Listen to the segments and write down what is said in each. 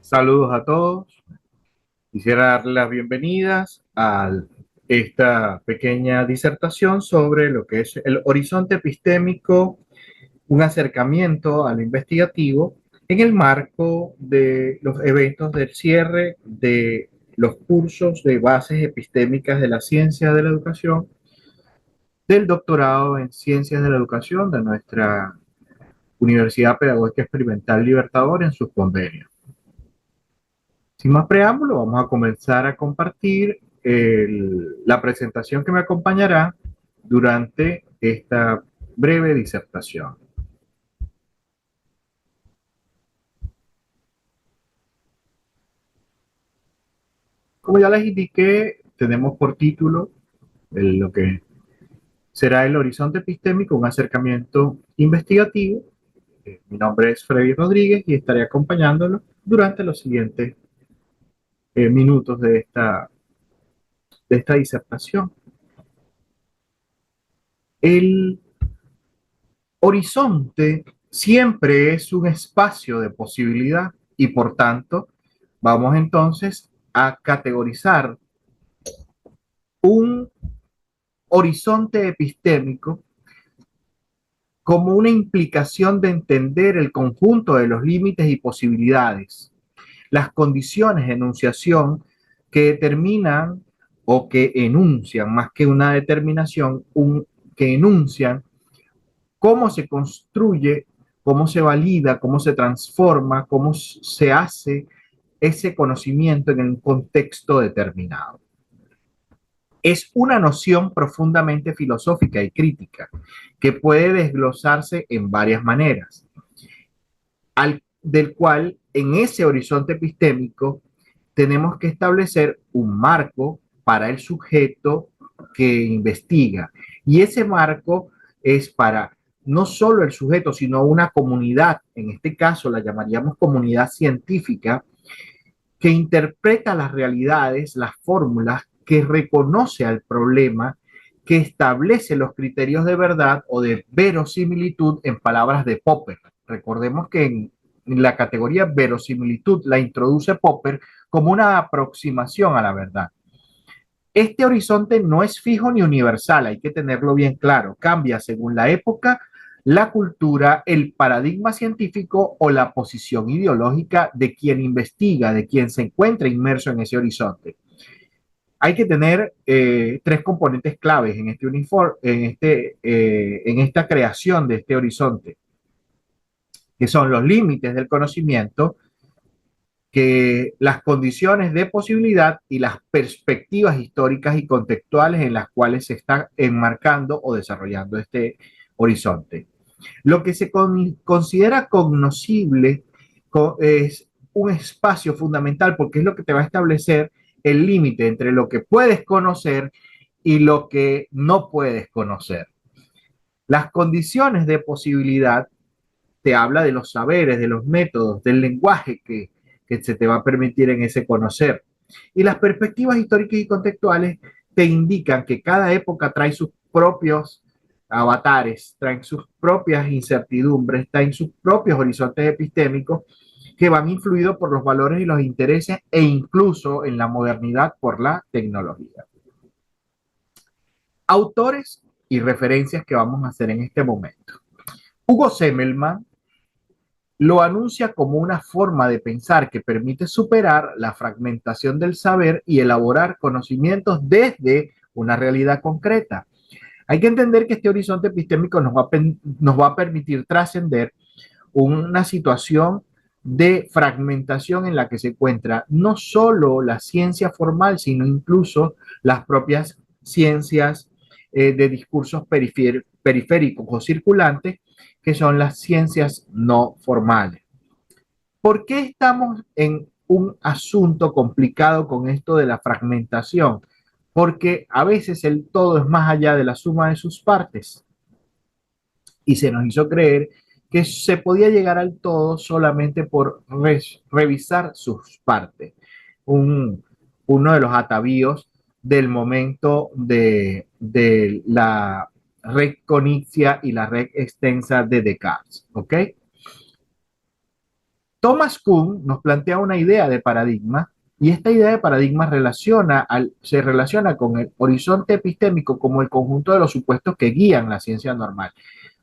Saludos a todos. Quisiera darles las bienvenidas a esta pequeña disertación sobre lo que es el horizonte epistémico, un acercamiento a lo investigativo en el marco de los eventos del cierre de los cursos de bases epistémicas de la ciencia de la educación, del doctorado en ciencias de la educación de nuestra Universidad Pedagógica Experimental Libertador en sus convenios. Sin más preámbulo, vamos a comenzar a compartir la presentación que me acompañará durante esta breve disertación. Como ya les indiqué, tenemos por título lo que será el horizonte epistémico, un acercamiento investigativo. Mi nombre es Freddy Rodríguez y estaré acompañándolo durante los siguientes minutos de esta disertación. El horizonte siempre es un espacio de posibilidad y por tanto vamos entonces a categorizar un horizonte epistémico como una implicación de entender el conjunto de los límites y posibilidades, las condiciones de enunciación que determinan o que enuncian, más que una determinación, que enuncian cómo se construye, cómo se valida, cómo se transforma, cómo se hace ese conocimiento en un contexto determinado. Es una noción profundamente filosófica y crítica que puede desglosarse en varias maneras, del cual en ese horizonte epistémico tenemos que establecer un marco para el sujeto que investiga. Y ese marco es para no solo el sujeto, sino una comunidad, en este caso la llamaríamos comunidad científica, que interpreta las realidades, las fórmulas, que reconoce al problema, que establece los criterios de verdad o de verosimilitud en palabras de Popper. Recordemos que en la categoría verosimilitud la introduce Popper como una aproximación a la verdad. Este horizonte no es fijo ni universal, hay que tenerlo bien claro, cambia según la época, la cultura, el paradigma científico o la posición ideológica de quien investiga, de quien se encuentra inmerso en ese horizonte. Hay que tener tres componentes claves en en esta creación de este horizonte, que son los límites del conocimiento, que las condiciones de posibilidad y las perspectivas históricas y contextuales en las cuales se está enmarcando o desarrollando este horizonte. Lo que se considera cognoscible es un espacio fundamental porque es lo que te va a establecer el límite entre lo que puedes conocer y lo que no puedes conocer. Las condiciones de posibilidad te habla de los saberes, de los métodos, del lenguaje que se te va a permitir en ese conocer. Y las perspectivas históricas y contextuales te indican que cada época trae sus propios avatares, traen sus propias incertidumbres, traen sus propios horizontes epistémicos que van influidos por los valores y los intereses e incluso en la modernidad por la tecnología. Autores y referencias que vamos a hacer en este momento. Hugo Semmelmann lo anuncia como una forma de pensar que permite superar la fragmentación del saber y elaborar conocimientos desde una realidad concreta. Hay que entender que este horizonte epistémico nos va a permitir trascender una situación de fragmentación en la que se encuentra no solo la ciencia formal, sino incluso las propias ciencias de discursos periféricos o circulantes, que son las ciencias no formales. ¿Por qué estamos en un asunto complicado con esto de la fragmentación? Porque a veces el todo es más allá de la suma de sus partes y se nos hizo creer que se podía llegar al todo solamente por revisar sus partes. Un, Uno de los atavíos del momento de la red conicia y la red extensa de Descartes. ¿Ok? Thomas Kuhn nos plantea una idea de paradigma y esta idea de paradigma se relaciona con el horizonte epistémico como el conjunto de los supuestos que guían la ciencia normal.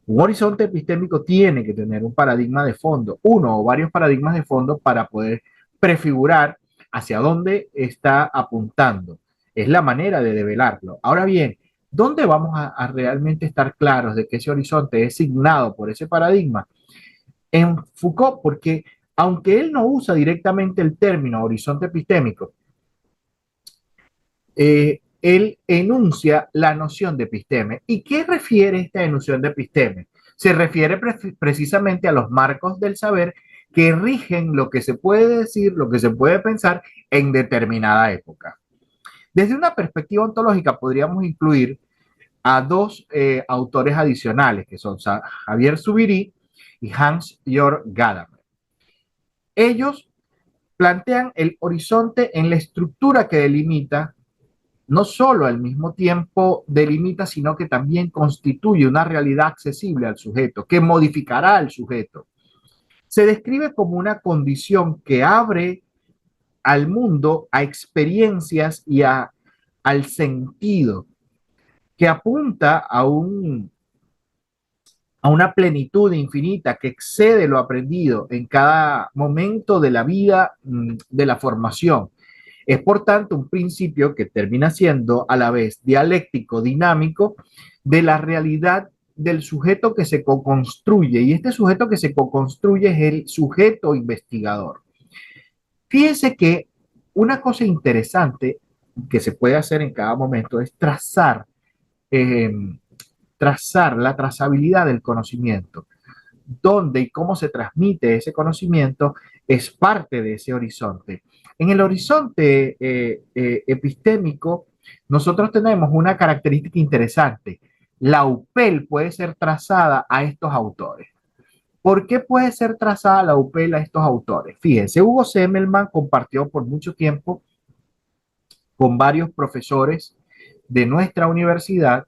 Un horizonte epistémico tiene que tener un paradigma de fondo, uno o varios paradigmas de fondo para poder prefigurar hacia dónde está apuntando. Es la manera de develarlo. Ahora bien, ¿dónde vamos a realmente estar claros de que ese horizonte es signado por ese paradigma? En Foucault, porque aunque él no usa directamente el término horizonte epistémico, él enuncia la noción de episteme. ¿Y qué refiere esta noción de episteme? Se refiere precisamente a los marcos del saber que rigen lo que se puede decir, lo que se puede pensar en determinada época. Desde una perspectiva ontológica podríamos incluir a dos autores adicionales, que son Javier Zubiri y Hans-Jörg Gadamer. Ellos plantean el horizonte en la estructura que delimita, no solo al mismo tiempo delimita, sino que también constituye una realidad accesible al sujeto, que modificará al sujeto. Se describe como una condición que abre al mundo a experiencias y al sentido, que apunta a una plenitud infinita que excede lo aprendido en cada momento de la vida de la formación. Es por tanto un principio que termina siendo a la vez dialéctico, dinámico, de la realidad del sujeto que se co-construye. Y este sujeto que se co-construye es el sujeto investigador. Fíjense que una cosa interesante que se puede hacer en cada momento es eh, trazar la trazabilidad del conocimiento. Dónde y cómo se transmite ese conocimiento es parte de ese horizonte. En el horizonte epistémico, nosotros tenemos una característica interesante. La UPEL puede ser trazada a estos autores. ¿Por qué puede ser trazada la UPEL a estos autores? Fíjense, Hugo Semmelmann compartió por mucho tiempo con varios profesores de nuestra universidad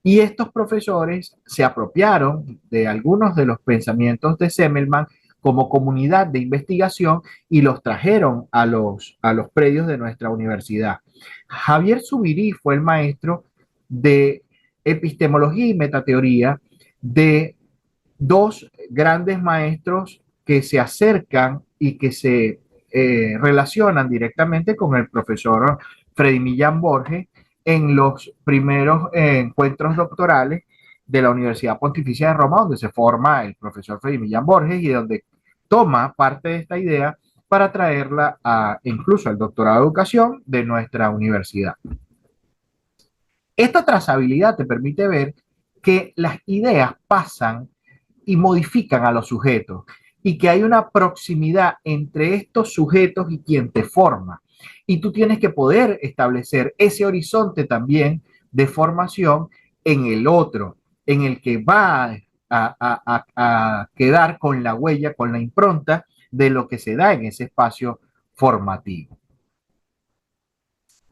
y estos profesores se apropiaron de algunos de los pensamientos de Semmelmann como comunidad de investigación y los trajeron a los predios de nuestra universidad. Javier Zubiri fue el maestro de epistemología y metateoría de dos grandes maestros que se acercan y que se relacionan directamente con el profesor Freddy Millán Borges en los primeros encuentros doctorales de la Universidad Pontificia de Roma, donde se forma el profesor Freddy Millán Borges y donde toma parte de esta idea para traerla incluso al doctorado de educación de nuestra universidad. Esta trazabilidad te permite ver que las ideas pasan y modifican a los sujetos y que hay una proximidad entre estos sujetos y quien te forma. Y tú tienes que poder establecer ese horizonte también de formación en el otro, en el que va a quedar con la huella, con la impronta de lo que se da en ese espacio formativo.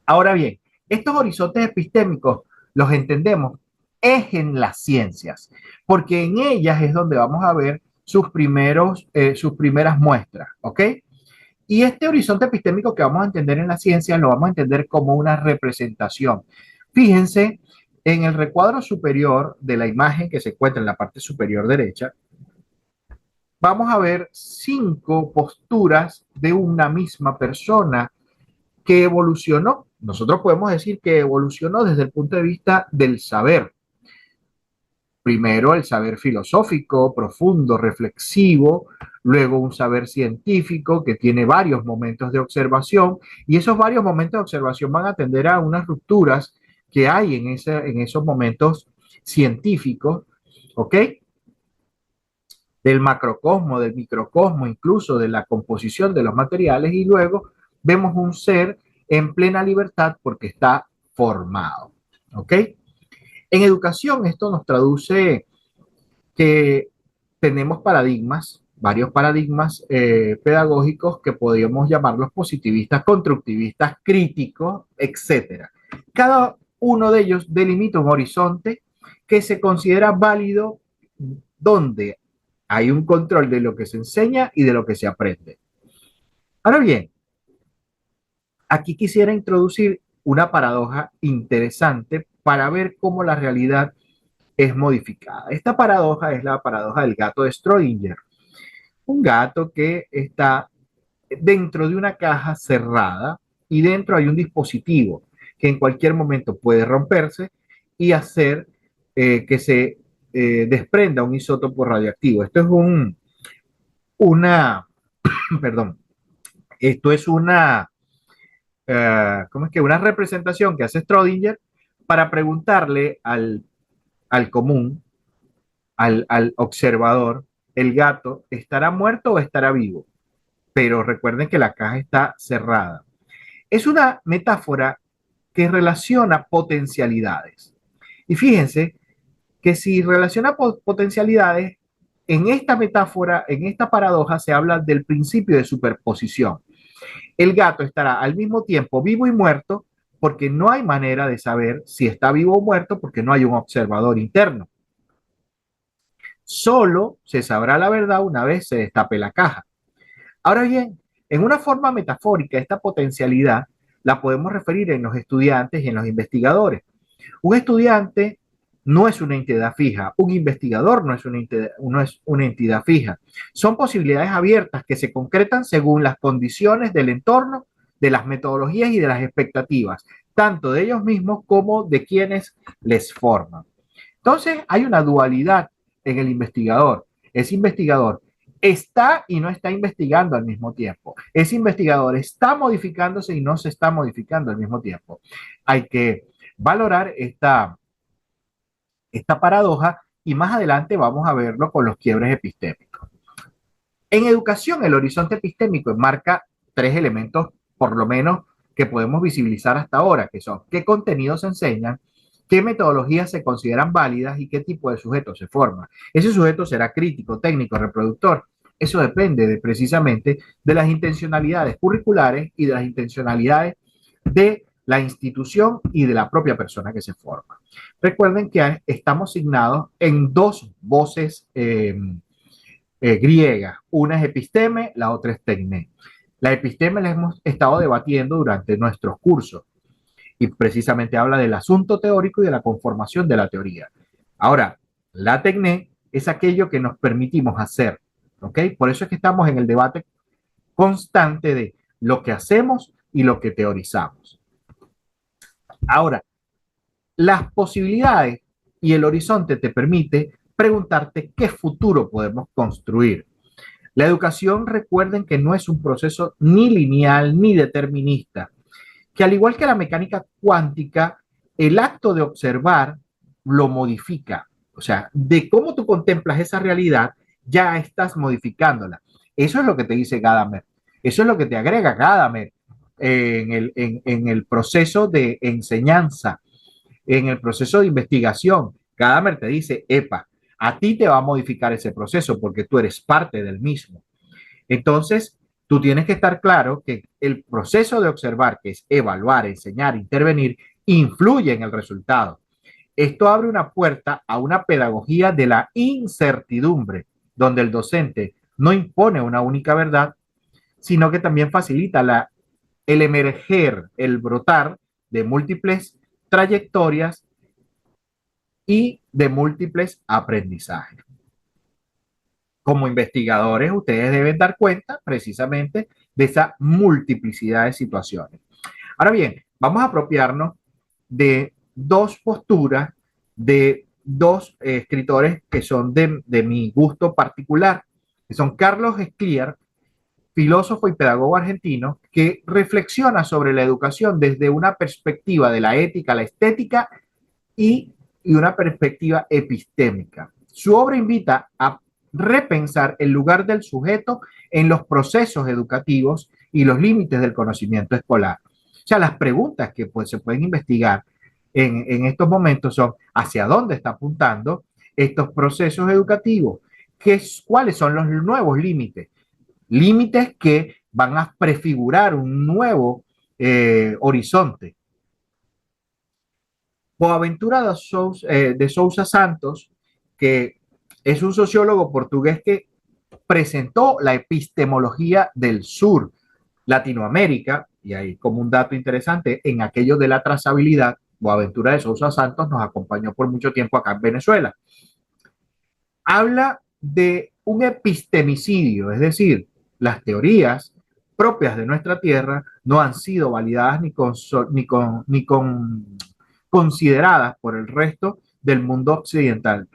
Ahora bien, estos horizontes epistémicos los entendemos es en las ciencias, porque en ellas es donde vamos a ver sus primeras muestras, ¿ok? Y este horizonte epistémico que vamos a entender en las ciencias lo vamos a entender como una representación. Fíjense en el recuadro superior de la imagen que se encuentra en la parte superior derecha, vamos a ver 5 posturas de una misma persona que evolucionó. Nosotros podemos decir que evolucionó desde el punto de vista del saber. Primero el saber filosófico, profundo, reflexivo, luego un saber científico que tiene varios momentos de observación y esos varios momentos de observación van a atender a unas rupturas que hay en esos momentos científicos, ¿ok? Del macrocosmo, del microcosmo, incluso de la composición de los materiales y luego vemos un ser en plena libertad porque está formado, ¿ok? En educación esto nos traduce que tenemos paradigmas, varios paradigmas pedagógicos que podríamos llamarlos positivistas, constructivistas, críticos, etcétera. Cada uno de ellos delimita un horizonte que se considera válido donde Hay un control de lo que se enseña y de lo que se aprende. Ahora bien, aquí quisiera introducir una paradoja interesante para ver cómo la realidad es modificada. Esta paradoja es la paradoja del gato de Schrödinger, un gato que está dentro de una caja cerrada y dentro hay un dispositivo que en cualquier momento puede romperse y hacer que se desprenda un isótopo radioactivo. Esto es una, perdón, esto es ¿cómo es que? Una representación que hace Schrödinger para preguntarle al común, al observador, el gato, ¿estará muerto o estará vivo? Pero recuerden que la caja está cerrada. Es una metáfora que relaciona potencialidades. Y fíjense que si relaciona potencialidades, en esta metáfora, en esta paradoja, se habla del principio de superposición. El gato estará al mismo tiempo vivo y muerto porque no hay manera de saber si está vivo o muerto porque no hay un observador interno. Solo se sabrá la verdad una vez se destape la caja. Ahora bien, en una forma metafórica, esta potencialidad la podemos referir en los estudiantes y en los investigadores. Un estudiante no es una entidad fija, un investigador no es una entidad fija. Son posibilidades abiertas que se concretan según las condiciones del entorno, de las metodologías y de las expectativas, tanto de ellos mismos como de quienes les forman. Entonces, hay una dualidad en el investigador. Ese investigador está y no está investigando al mismo tiempo. Ese investigador está modificándose y no se está modificando al mismo tiempo. Hay que valorar esta paradoja y más adelante vamos a verlo con los quiebres epistémicos. En educación, el horizonte epistémico enmarca tres elementos, por lo menos, que podemos visibilizar hasta ahora, que son qué contenidos se enseñan, qué metodologías se consideran válidas y qué tipo de sujeto se forma. Ese sujeto será crítico, técnico, reproductor. Eso depende precisamente de las intencionalidades curriculares y de las intencionalidades de la institución y de la propia persona que se forma. Recuerden que estamos signados en dos voces griegas. Una es episteme, la otra es tecné. La episteme la hemos estado debatiendo durante nuestros cursos y precisamente habla del asunto teórico y de la conformación de la teoría. Ahora, la tecné es aquello que nos permitimos hacer, ¿ok? Por eso es que estamos en el debate constante de lo que hacemos y lo que teorizamos. Ahora, las posibilidades y el horizonte te permite preguntarte qué futuro podemos construir. La educación, recuerden que no es un proceso ni lineal ni determinista, que al igual que la mecánica cuántica, el acto de observar lo modifica. O sea, de cómo tú contemplas esa realidad, ya estás modificándola. Eso es lo que te dice Gadamer. Eso es lo que te agrega Gadamer en el proceso de enseñanza, en el proceso de investigación. Gadamer te dice, epa, a ti te va a modificar ese proceso porque tú eres parte del mismo. Entonces, tú tienes que estar claro que el proceso de observar, que es evaluar, enseñar, intervenir, influye en el resultado. Esto abre una puerta a una pedagogía de la incertidumbre, donde el docente no impone una única verdad, sino que también facilita el emerger, el brotar de múltiples trayectorias y de múltiples aprendizajes. Como investigadores, ustedes deben dar cuenta precisamente de esa multiplicidad de situaciones. Ahora bien, vamos a apropiarnos de dos posturas de dos escritores que son de mi gusto particular, que son Carlos Escliar, filósofo y pedagogo argentino, que reflexiona sobre la educación desde una perspectiva de la ética, la estética y, y una perspectiva epistémica. Su obra invita a repensar el lugar del sujeto en los procesos educativos y los límites del conocimiento escolar. O sea, las preguntas que pues, se pueden investigar en estos momentos son hacia dónde está apuntando estos procesos educativos, cuáles son los nuevos límites, límites que van a prefigurar un nuevo horizonte. Boaventura de Sousa Santos, que es un sociólogo portugués que presentó la epistemología del sur, Latinoamérica, y ahí como un dato interesante, en aquello de la trazabilidad, Boaventura de Sousa Santos nos acompañó por mucho tiempo acá en Venezuela. Habla de un epistemicidio, es decir, las teorías propias de nuestra tierra no han sido validadas ni consideradas por el resto del mundo occidental.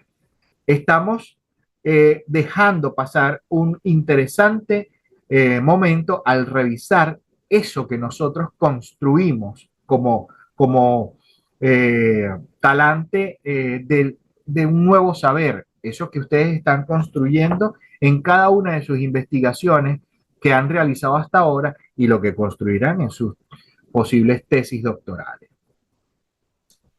Estamos dejando pasar un interesante momento al revisar eso que nosotros construimos como talante de un nuevo saber, eso que ustedes están construyendo en cada una de sus investigaciones que han realizado hasta ahora y lo que construirán en sus posibles tesis doctorales.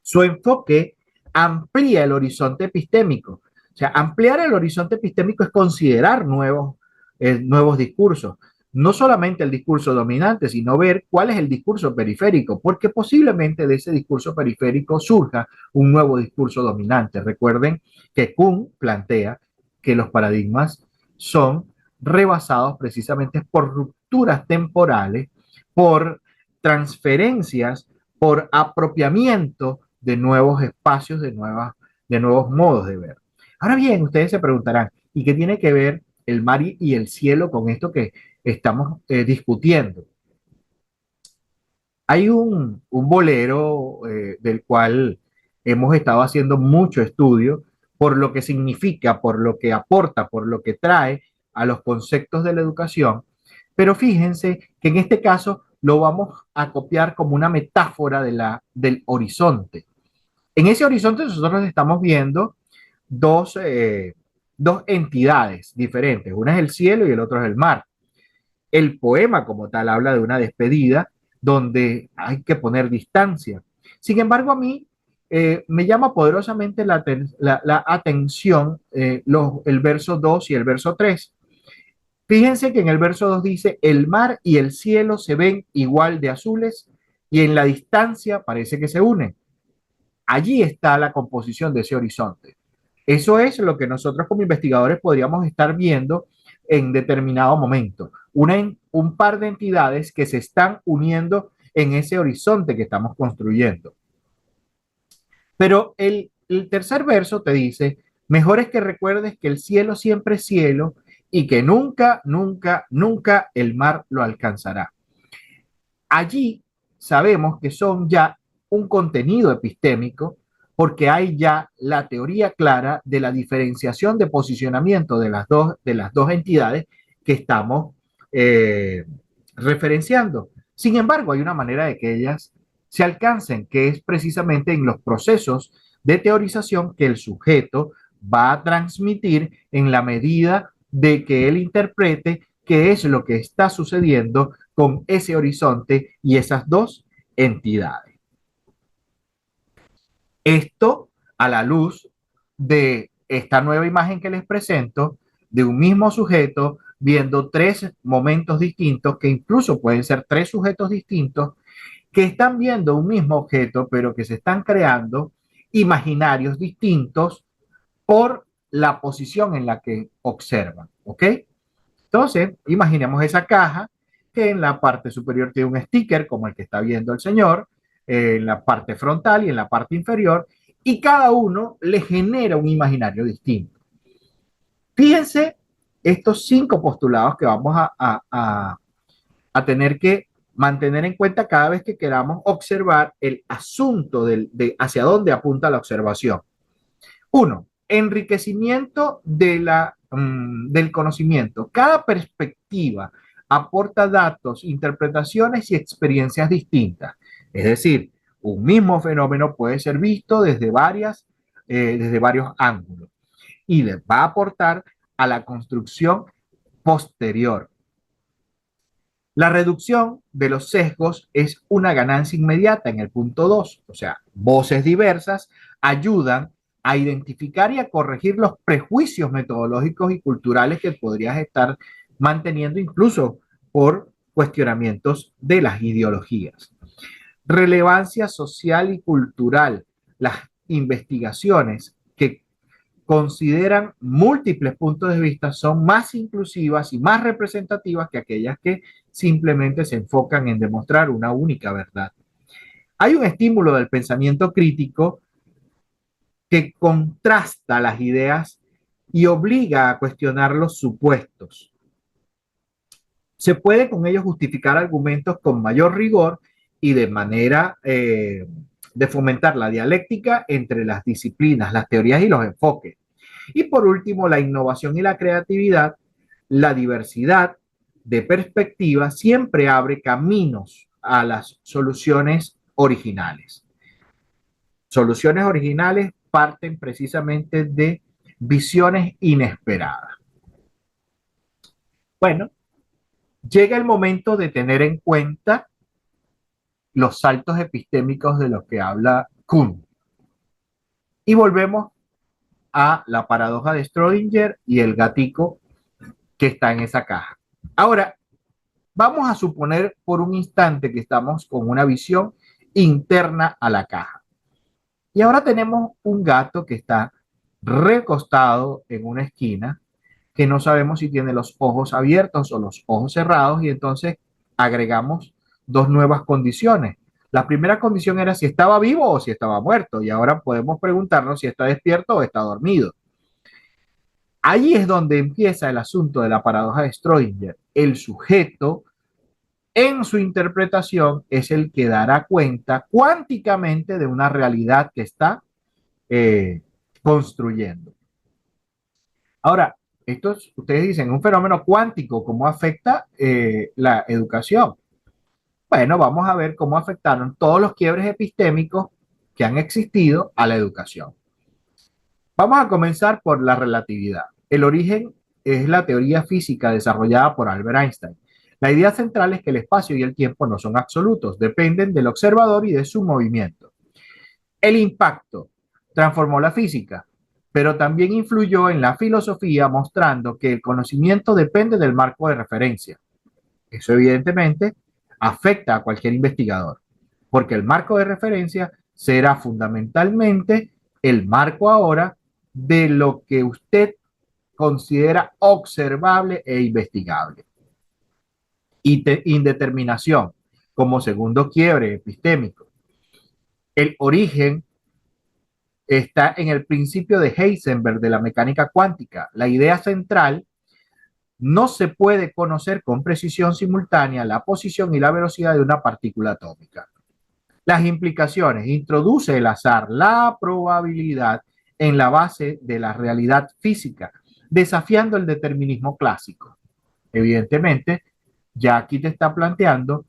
Su enfoque amplía el horizonte epistémico. O sea, ampliar el horizonte epistémico es considerar nuevos discursos. No solamente el discurso dominante, sino ver cuál es el discurso periférico, porque posiblemente de ese discurso periférico surja un nuevo discurso dominante. Recuerden que Kuhn plantea que los paradigmas son rebasados precisamente por rupturas temporales, por transferencias, por apropiamiento de nuevos espacios, de nuevos modos de ver. Ahora bien, ustedes se preguntarán, ¿y qué tiene que ver el mar y el cielo con esto que estamos discutiendo? Hay un bolero del cual hemos estado haciendo mucho estudio por lo que significa, por lo que aporta, por lo que trae a los conceptos de la educación, pero fíjense que en este caso lo vamos a copiar como una metáfora del horizonte. En ese horizonte nosotros estamos viendo dos, dos entidades diferentes. Una es el cielo y el otro es el mar. El poema como tal habla de una despedida donde hay que poner distancia. Sin embargo, a mí me llama poderosamente la atención el verso 2 y el verso 3. Fíjense que en el verso 2 dice, el mar y el cielo se ven igual de azules y en la distancia parece que se unen. Allí está la composición de ese horizonte. Eso es lo que nosotros como investigadores podríamos estar viendo en determinado momento. Un par de entidades que se están uniendo en ese horizonte que estamos construyendo. Pero el tercer verso te dice, mejor es que recuerdes que el cielo siempre es cielo y que nunca, nunca, nunca el mar lo alcanzará. Allí sabemos que son ya un contenido epistémico porque hay ya la teoría clara de la diferenciación de posicionamiento de las dos entidades que estamos eh, referenciando. Sin embargo, hay una manera de que ellas se alcancen, que es precisamente en los procesos de teorización que el sujeto va a transmitir en la medida de que él interprete qué es lo que está sucediendo con ese horizonte y esas dos entidades. Esto a la luz de esta nueva imagen que les presento, de un mismo sujeto viendo tres momentos distintos, que incluso pueden ser tres sujetos distintos, que están viendo un mismo objeto, pero que se están creando imaginarios distintos por la posición en la que observan. ¿Ok? Entonces, imaginemos esa caja que en la parte superior tiene un sticker como el que está viendo el señor, en la parte frontal y en la parte inferior, y cada uno le genera un imaginario distinto. Fíjense estos cinco postulados que vamos a tener que mantener en cuenta cada vez que queramos observar el asunto de hacia dónde apunta la observación. Uno, enriquecimiento del conocimiento. Cada perspectiva aporta datos, interpretaciones y experiencias distintas. Es decir, un mismo fenómeno puede ser visto desde varios ángulos y les va a aportar a la construcción posterior. La reducción de los sesgos es una ganancia inmediata en el punto 2, o sea, voces diversas ayudan a identificar y a corregir los prejuicios metodológicos y culturales que podrías estar manteniendo incluso por cuestionamientos de las ideologías. Relevancia social y cultural. Las investigaciones que consideran múltiples puntos de vista, son más inclusivas y más representativas que aquellas que simplemente se enfocan en demostrar una única verdad. Hay un estímulo del pensamiento crítico que contrasta las ideas y obliga a cuestionar los supuestos. Se puede con ello justificar argumentos con mayor rigor y de manera de fomentar la dialéctica entre las disciplinas, las teorías y los enfoques. Y por último, la innovación y la creatividad, la diversidad de perspectivas siempre abre caminos a las soluciones originales. Soluciones originales parten precisamente de visiones inesperadas. Bueno, llega el momento de tener en cuenta los saltos epistémicos de los que habla Kuhn. Y volvemos a la paradoja de Schrödinger y el gatico que está en esa caja. Ahora, vamos a suponer por un instante que estamos con una visión interna a la caja. Y ahora tenemos un gato que está recostado en una esquina, que no sabemos si tiene los ojos abiertos o los ojos cerrados, y entonces agregamos dos nuevas condiciones. La primera condición era si estaba vivo o si estaba muerto, y ahora podemos preguntarnos si está despierto o está dormido. Ahí es donde empieza el asunto de la paradoja de Schrödinger. El sujeto, en su interpretación, es el que dará cuenta cuánticamente de una realidad que está eh, construyendo. Ahora, ustedes dicen, un fenómeno cuántico, ¿cómo afecta la educación? Bueno, vamos a ver cómo afectaron todos los quiebres epistémicos que han existido a la educación. Vamos a comenzar por la relatividad. El origen es la teoría física desarrollada por Albert Einstein. La idea central es que el espacio y el tiempo no son absolutos, dependen del observador y de su movimiento. El impacto transformó la física, pero también influyó en la filosofía, mostrando que el conocimiento depende del marco de referencia. Eso evidentemente afecta a cualquier investigador, porque el marco de referencia será fundamentalmente el marco ahora de lo que usted considera observable e investigable. Indeterminación como segundo quiebre epistémico. El origen está en el principio de Heisenberg de la mecánica cuántica. La idea central: no se puede conocer con precisión simultánea la posición y la velocidad de una partícula atómica. Las implicaciones: introduce el azar, la probabilidad en la base de la realidad física, desafiando el determinismo clásico. Evidentemente, ya aquí te está planteando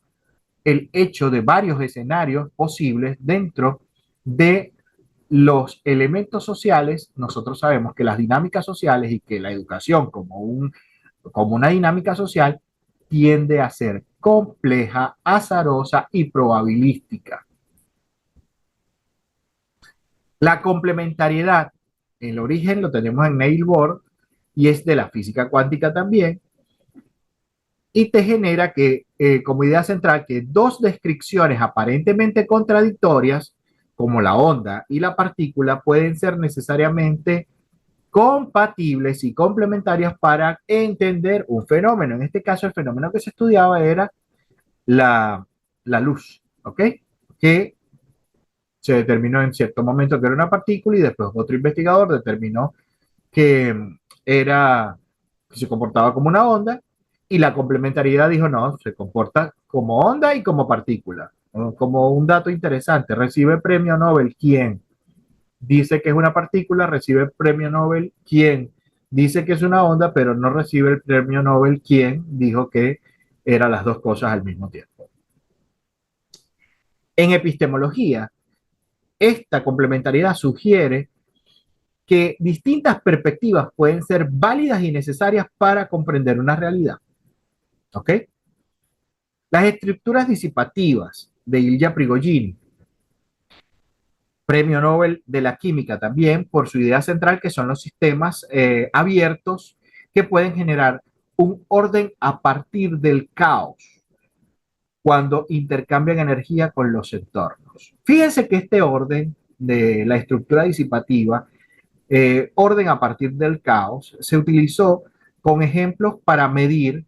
el hecho de varios escenarios posibles dentro de los elementos sociales. Nosotros sabemos que las dinámicas sociales y que la educación como una dinámica social tiende a ser compleja, azarosa y probabilística. La complementariedad, el origen lo tenemos en Niels Bohr y es de la física cuántica también, y te genera que, como idea central, que dos descripciones aparentemente contradictorias, como la onda y la partícula, pueden ser necesariamente compatibles y complementarias para entender un fenómeno. En este caso, el fenómeno que se estudiaba era la luz, ¿ok? Que se determinó en cierto momento que era una partícula y después otro investigador determinó que que se comportaba como una onda, y la complementariedad dijo no, se comporta como onda y como partícula. Como un dato interesante, recibe premio Nobel quien dice que es una partícula, recibe premio Nobel quien dice que es una onda, pero no recibe el premio Nobel quien dijo que eran las dos cosas al mismo tiempo. En epistemología, esta complementariedad sugiere que distintas perspectivas pueden ser válidas y necesarias para comprender una realidad. ¿Ok? Las estructuras disipativas de Ilya Prigogine, premio Nobel de la Química también, por su idea central que son los sistemas abiertos que pueden generar un orden a partir del caos cuando intercambian energía con los entornos. Fíjense que este orden de la estructura disipativa orden a partir del caos, se utilizó con ejemplos para medir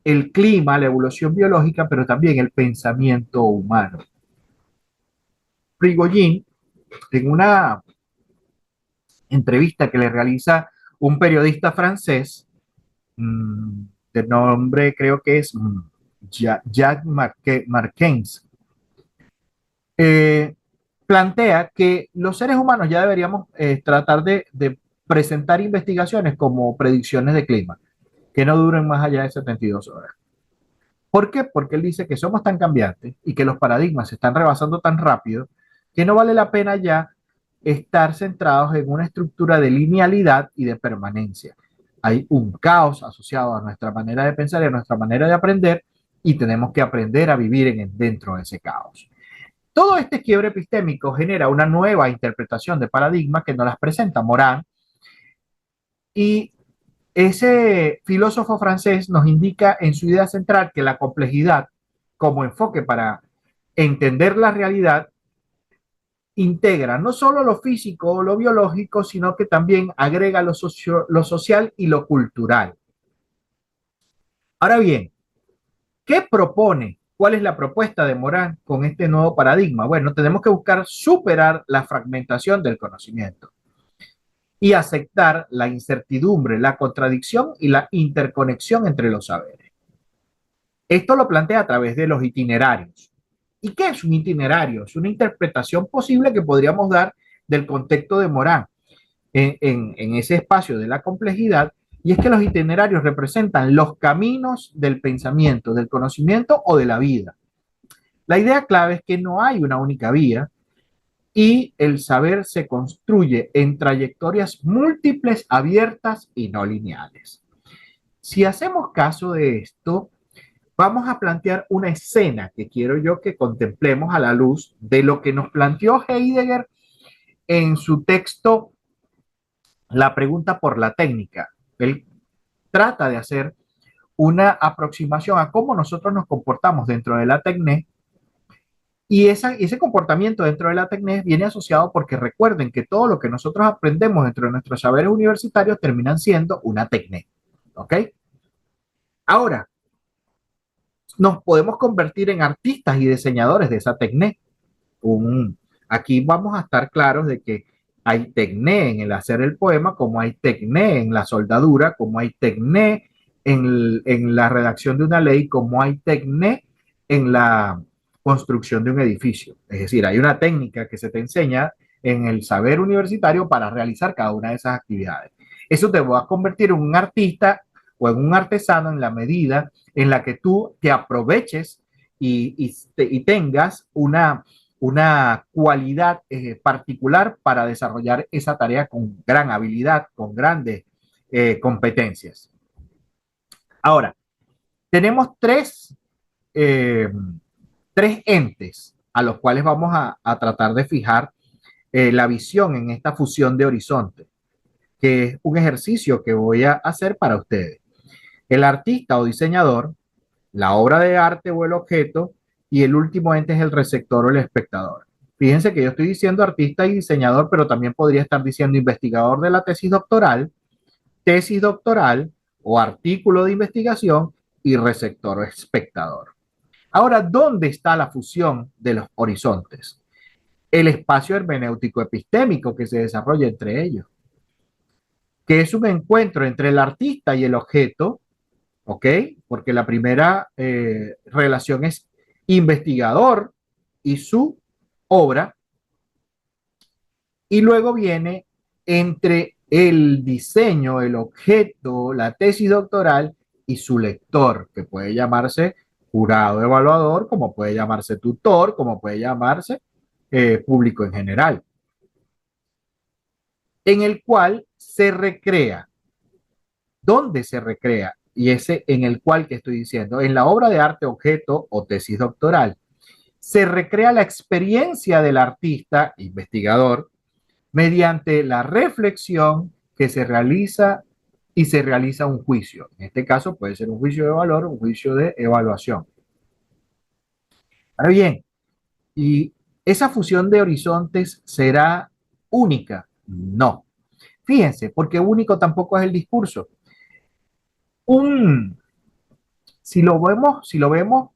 el clima, la evolución biológica, pero también el pensamiento humano. Prigogine, en una entrevista que le realiza un periodista francés, de nombre creo que es Jacques Marquens, eh, plantea que los seres humanos ya deberíamos tratar de presentar investigaciones como predicciones de clima, que no duren más allá de 72 horas. ¿Por qué? Porque él dice que somos tan cambiantes y que los paradigmas se están rebasando tan rápido que no vale la pena ya estar centrados en una estructura de linealidad y de permanencia. Hay un caos asociado a nuestra manera de pensar y a nuestra manera de aprender y tenemos que aprender a vivir dentro de ese caos. Todo este quiebre epistémico genera una nueva interpretación de paradigmas que nos las presenta Morán, y ese filósofo francés nos indica en su idea central que la complejidad como enfoque para entender la realidad integra no solo lo físico o lo biológico, sino que también agrega lo social y lo cultural. Ahora bien, ¿qué propone? ¿Cuál es la propuesta de Morán con este nuevo paradigma? Bueno, tenemos que buscar superar la fragmentación del conocimiento y aceptar la incertidumbre, la contradicción y la interconexión entre los saberes. Esto lo plantea a través de los itinerarios. ¿Y qué es un itinerario? Es una interpretación posible que podríamos dar del contexto de Morán en ese espacio de la complejidad, y es que los itinerarios representan los caminos del pensamiento, del conocimiento o de la vida. La idea clave es que no hay una única vía y el saber se construye en trayectorias múltiples, abiertas y no lineales. Si hacemos caso de esto, vamos a plantear una escena que quiero yo que contemplemos a la luz de lo que nos planteó Heidegger en su texto La pregunta por la técnica. Él trata de hacer una aproximación a cómo nosotros nos comportamos dentro de la técnica, y ese comportamiento dentro de la técnica viene asociado porque recuerden que todo lo que nosotros aprendemos dentro de nuestros saberes universitarios terminan siendo una técnica. ¿Ok? Ahora, nos podemos convertir en artistas y diseñadores de esa técnica. un, Aquí vamos a estar claros de que hay tecné en el hacer el poema, como hay tecné en la soldadura, como hay tecné en la redacción de una ley, como hay tecné en la construcción de un edificio. Es decir, hay una técnica que se te enseña en el saber universitario para realizar cada una de esas actividades. Eso te va a convertir en un artista o en un artesano en la medida en la que tú te aproveches y tengas una cualidad particular para desarrollar esa tarea con gran habilidad, con grandes competencias. Ahora, tenemos eh, tres entes a los cuales vamos a tratar de fijar la visión en esta fusión de horizonte, que es un ejercicio que voy a hacer para ustedes. El artista o diseñador, la obra de arte o el objeto, y el último ente es el receptor o el espectador. Fíjense que yo estoy diciendo artista y diseñador, pero también podría estar diciendo investigador de la tesis doctoral o artículo de investigación y receptor o espectador. Ahora, ¿dónde está la fusión de los horizontes? El espacio hermenéutico epistémico que se desarrolla entre ellos, que es un encuentro entre el artista y el objeto, ¿ok? Porque la primera relación es investigador y su obra, y luego viene entre el diseño, el objeto, la tesis doctoral y su lector, que puede llamarse jurado evaluador, como puede llamarse tutor, como puede llamarse público en general, en el cual se recrea. ¿Dónde se recrea? Y ese en el cual que estoy diciendo, en la obra de arte, objeto o tesis doctoral, se recrea la experiencia del artista, investigador, mediante la reflexión que se realiza y se realiza un juicio. En este caso puede ser un juicio de valor, un juicio de evaluación. Ahora bien, ¿y esa fusión de horizontes será única? No. Fíjense, porque único tampoco es el discurso. Un, si lo vemos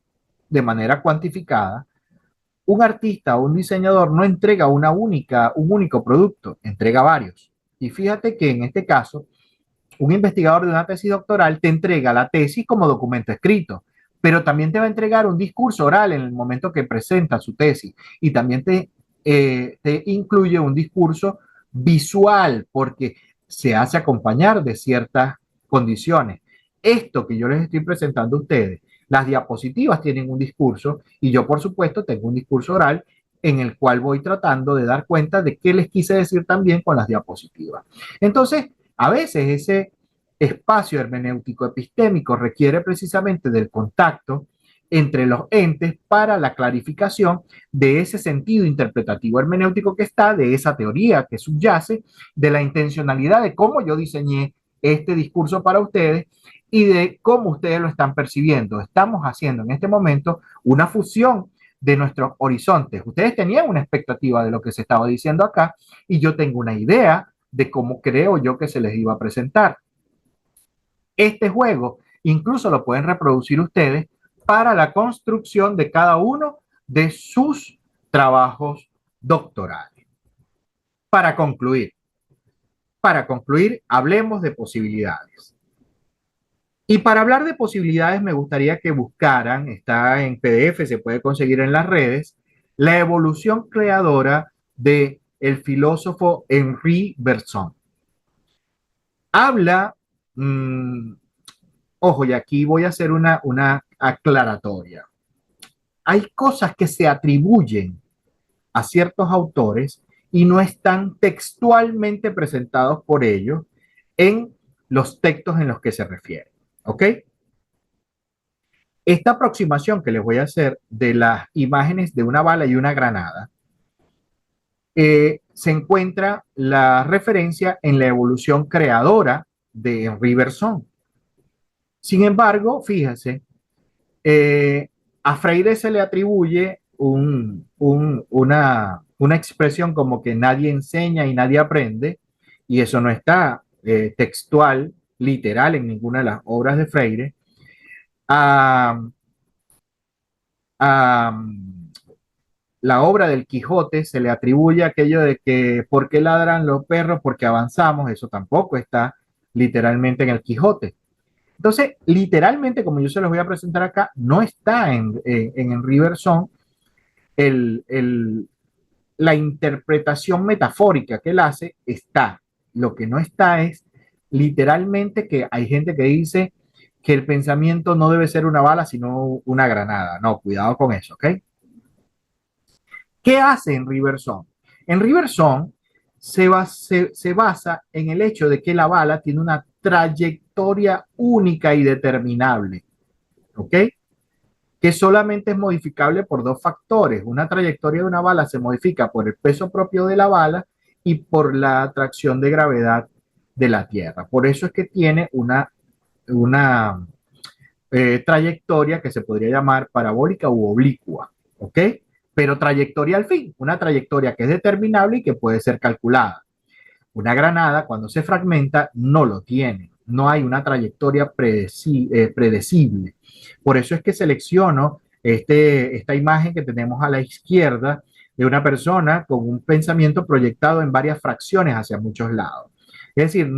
de manera cuantificada, un artista o un diseñador no entrega un único producto, entrega varios. Y fíjate que en este caso, un investigador de una tesis doctoral te entrega la tesis como documento escrito, pero también te va a entregar un discurso oral en el momento que presenta su tesis y también te incluye un discurso visual porque se hace acompañar de ciertas condiciones. Esto que yo les estoy presentando a ustedes, las diapositivas tienen un discurso y yo por supuesto tengo un discurso oral en el cual voy tratando de dar cuenta de qué les quise decir también con las diapositivas. Entonces, a veces ese espacio hermenéutico epistémico requiere precisamente del contacto entre los entes para la clarificación de ese sentido interpretativo hermenéutico que está, de esa teoría que subyace, de la intencionalidad de cómo yo diseñé este discurso para ustedes y de cómo ustedes lo están percibiendo. Estamos haciendo en este momento una fusión de nuestros horizontes. Ustedes tenían una expectativa de lo que se estaba diciendo acá y yo tengo una idea de cómo creo yo que se les iba a presentar. Este juego incluso lo pueden reproducir ustedes para la construcción de cada uno de sus trabajos doctorales. Para concluir, hablemos de posibilidades. Y para hablar de posibilidades me gustaría que buscaran, está en PDF, se puede conseguir en las redes, la evolución creadora de el filósofo Henri Bergson. Habla, ojo, y aquí voy a hacer una aclaratoria. Hay cosas que se atribuyen a ciertos autores y no están textualmente presentados por ellos en los textos en los que se refieren. ¿Ok? Esta aproximación que les voy a hacer de las imágenes de una bala y una granada, se encuentra la referencia en la evolución creadora de Henri Bergson. Sin embargo, fíjense, a Freire se le atribuye una expresión como que nadie enseña y nadie aprende, y eso no está textual, literal en ninguna de las obras de Freire. A, a la obra del Quijote se le atribuye aquello de que ¿por qué ladran los perros? Porque avanzamos, eso tampoco está literalmente en el Quijote. Entonces, literalmente, como yo se los voy a presentar acá, no está en Henri Bergson el, el, la interpretación metafórica que él hace, está. Lo que no está es literalmente que hay gente que dice que el pensamiento no debe ser una bala, sino una granada. No, cuidado con eso, ¿ok? ¿Qué hace Henri Bergson? Henri Bergson se basa en el hecho de que la bala tiene una trayectoria única y determinable, ¿ok? Que solamente es modificable por dos factores. Una trayectoria de una bala se modifica por el peso propio de la bala y por la atracción de gravedad de la Tierra. Por eso es que tiene una trayectoria que se podría llamar parabólica u oblicua, ¿ok? Pero trayectoria al fin, una trayectoria que es determinable y que puede ser calculada. Una granada, cuando se fragmenta, no lo tiene. No hay una trayectoria predecible. Por eso es que selecciono esta imagen que tenemos a la izquierda de una persona con un pensamiento proyectado en varias fracciones hacia muchos lados. Es decir,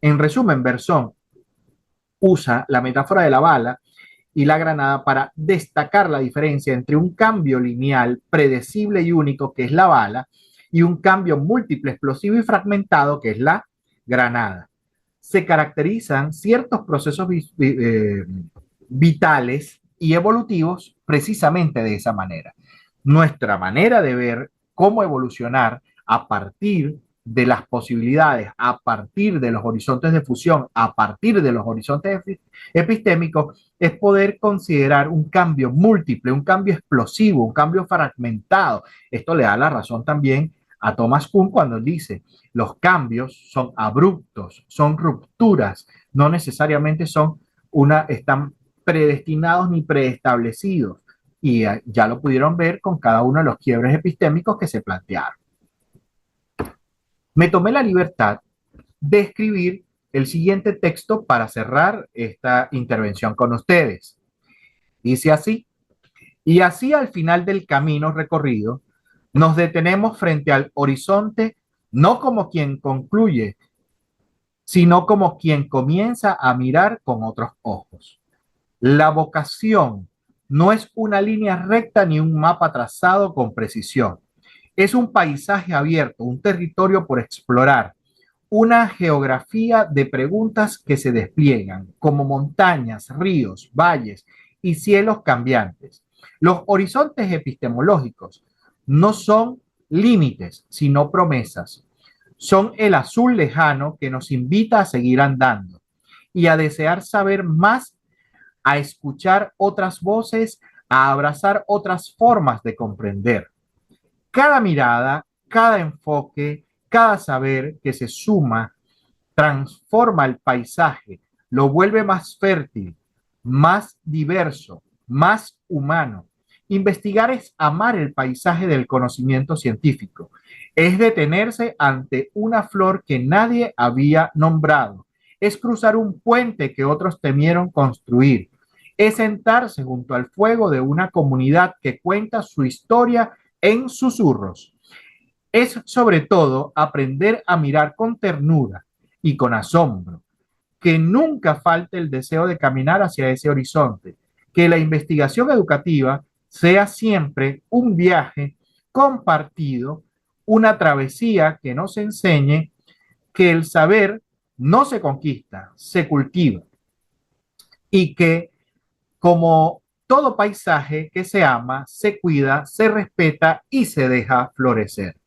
en resumen, Bergson usa la metáfora de la bala y la granada para destacar la diferencia entre un cambio lineal, predecible y único, que es la bala, y un cambio múltiple, explosivo y fragmentado, que es la granada. Se caracterizan ciertos procesos vitales y evolutivos precisamente de esa manera. Nuestra manera de ver cómo evolucionar a partir de las posibilidades, a partir de los horizontes de fusión, a partir de los horizontes epistémicos, es poder considerar un cambio múltiple, un cambio explosivo, un cambio fragmentado. Esto le da la razón también a Thomas Kuhn cuando dice, los cambios son abruptos, son rupturas, no necesariamente están predestinados ni preestablecidos. Y ya lo pudieron ver con cada uno de los quiebres epistémicos que se plantearon. Me tomé la libertad de escribir el siguiente texto para cerrar esta intervención con ustedes. Dice así: y así al final del camino recorrido, nos detenemos frente al horizonte, no como quien concluye, sino como quien comienza a mirar con otros ojos. La vocación no es una línea recta ni un mapa trazado con precisión. Es un paisaje abierto, un territorio por explorar, una geografía de preguntas que se despliegan como montañas, ríos, valles y cielos cambiantes. Los horizontes epistemológicos no son límites, sino promesas. Son el azul lejano que nos invita a seguir andando y a desear saber más, a escuchar otras voces, a abrazar otras formas de comprender. Cada mirada, cada enfoque, cada saber que se suma transforma el paisaje, lo vuelve más fértil, más diverso, más humano. Investigar es amar el paisaje del conocimiento científico, es detenerse ante una flor que nadie había nombrado, es cruzar un puente que otros temieron construir, es sentarse junto al fuego de una comunidad que cuenta su historia en susurros. Es sobre todo aprender a mirar con ternura y con asombro, que nunca falte el deseo de caminar hacia ese horizonte, que la investigación educativa sea siempre un viaje compartido, una travesía que nos enseñe que el saber no se conquista, se cultiva y que como todo paisaje que se ama, se cuida, se respeta y se deja florecer.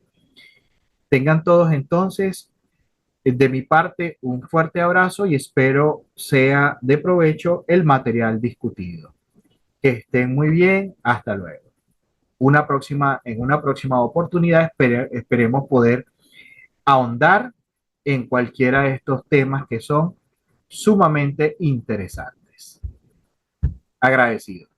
Tengan todos entonces de mi parte un fuerte abrazo y espero sea de provecho el material discutido. Que estén muy bien, hasta luego. En una próxima oportunidad esperemos poder ahondar en cualquiera de estos temas que son sumamente interesantes. Agradecido.